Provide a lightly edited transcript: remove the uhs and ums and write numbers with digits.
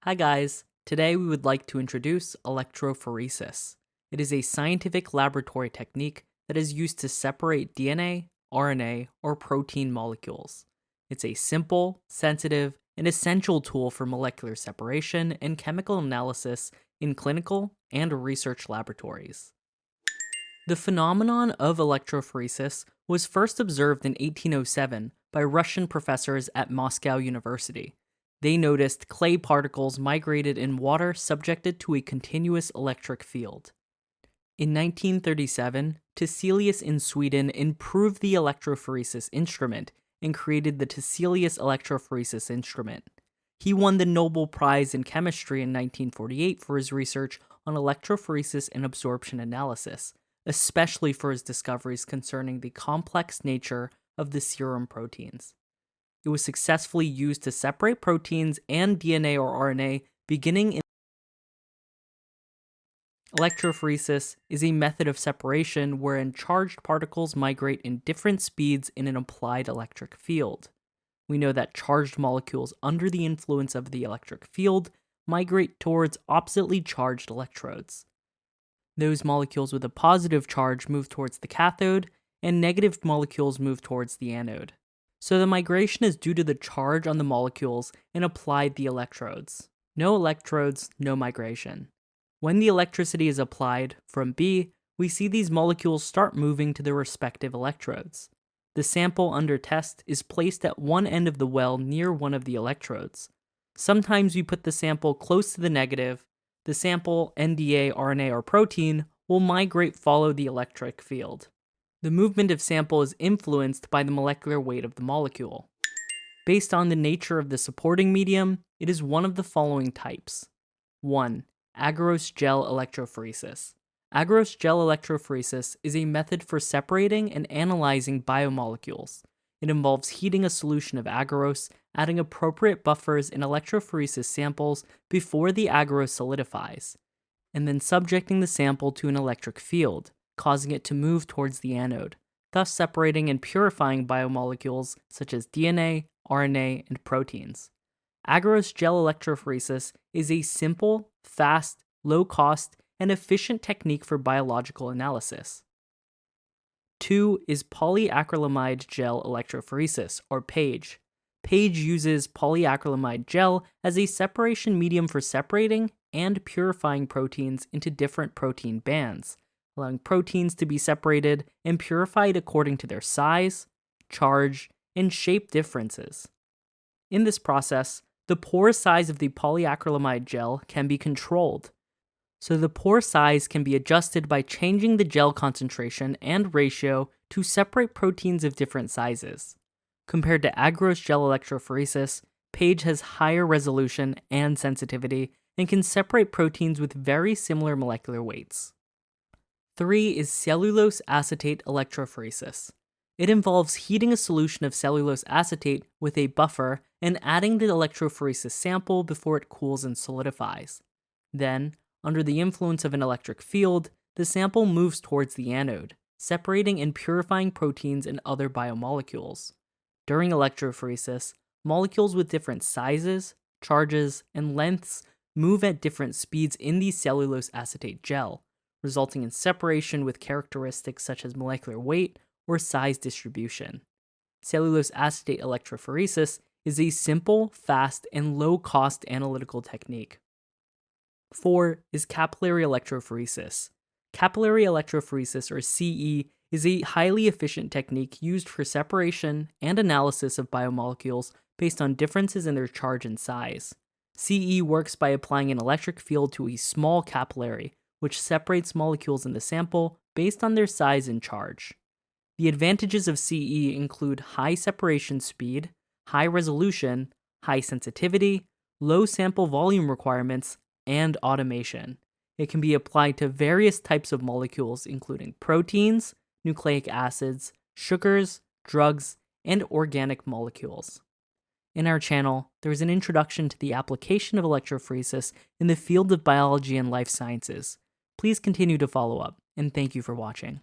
Hi guys, today we would like to introduce electrophoresis. It is a scientific laboratory technique that is used to separate DNA, RNA, or protein molecules. It's a simple, sensitive, and essential tool for molecular separation and chemical analysis in clinical and research laboratories. The phenomenon of electrophoresis was first observed in 1807 by Russian professors at Moscow University. They noticed clay particles migrated in water subjected to a continuous electric field. In 1937, Tiselius in Sweden improved the electrophoresis instrument and created the Tiselius electrophoresis instrument. He won the Nobel Prize in Chemistry in 1948 for his research on electrophoresis and absorption analysis, especially for his discoveries concerning the complex nature of the serum proteins. It was successfully used to separate proteins and DNA or RNA beginning in electrophoresis is a method of separation wherein charged particles migrate in different speeds in an applied electric field. We know that charged molecules under the influence of the electric field migrate towards oppositely charged electrodes. Those molecules with a positive charge move towards the cathode, and negative molecules move towards the anode. So the migration is due to the charge on the molecules and applied the electrodes. No electrodes, no migration. When the electricity is applied from B, we see these molecules start moving to their respective electrodes. The sample under test is placed at one end of the well near one of the electrodes. Sometimes we put the sample close to the negative. The sample, NDA, RNA, or protein, will migrate follow the electric field. The movement of sample is influenced by the molecular weight of the molecule. Based on the nature of the supporting medium, it is one of the following types. 1. Agarose gel electrophoresis. Agarose gel electrophoresis is a method for separating and analyzing biomolecules. It involves heating a solution of agarose, adding appropriate buffers in electrophoresis samples before the agarose solidifies, and then subjecting the sample to an electric field, causing it to move towards the anode, thus separating and purifying biomolecules such as DNA, RNA, and proteins. Agarose gel electrophoresis is a simple, fast, low-cost, and efficient technique for biological analysis. 2 is polyacrylamide gel electrophoresis, or PAGE. PAGE uses polyacrylamide gel as a separation medium for separating and purifying proteins into different protein bands, allowing proteins to be separated and purified according to their size, charge, and shape differences. In this process, the pore size of the polyacrylamide gel can be controlled. So the pore size can be adjusted by changing the gel concentration and ratio to separate proteins of different sizes. Compared to agarose gel electrophoresis, PAGE has higher resolution and sensitivity and can separate proteins with very similar molecular weights. 3 is cellulose acetate electrophoresis. It involves heating a solution of cellulose acetate with a buffer and adding the electrophoresis sample before it cools and solidifies. Then, under the influence of an electric field, the sample moves towards the anode, separating and purifying proteins and other biomolecules. During electrophoresis, molecules with different sizes, charges, and lengths move at different speeds in the cellulose acetate gel, resulting in separation with characteristics such as molecular weight or size distribution. Cellulose acetate electrophoresis is a simple, fast, and low-cost analytical technique. 4 is capillary electrophoresis. Capillary electrophoresis, or CE, is a highly efficient technique used for separation and analysis of biomolecules based on differences in their charge and size. CE works by applying an electric field to a small capillary, which separates molecules in the sample based on their size and charge. The advantages of CE include high separation speed, high resolution, high sensitivity, low sample volume requirements, and automation. It can be applied to various types of molecules, including proteins, nucleic acids, sugars, drugs, and organic molecules. In our channel, there is an introduction to the application of electrophoresis in the field of biology and life sciences. Please continue to follow up, and thank you for watching.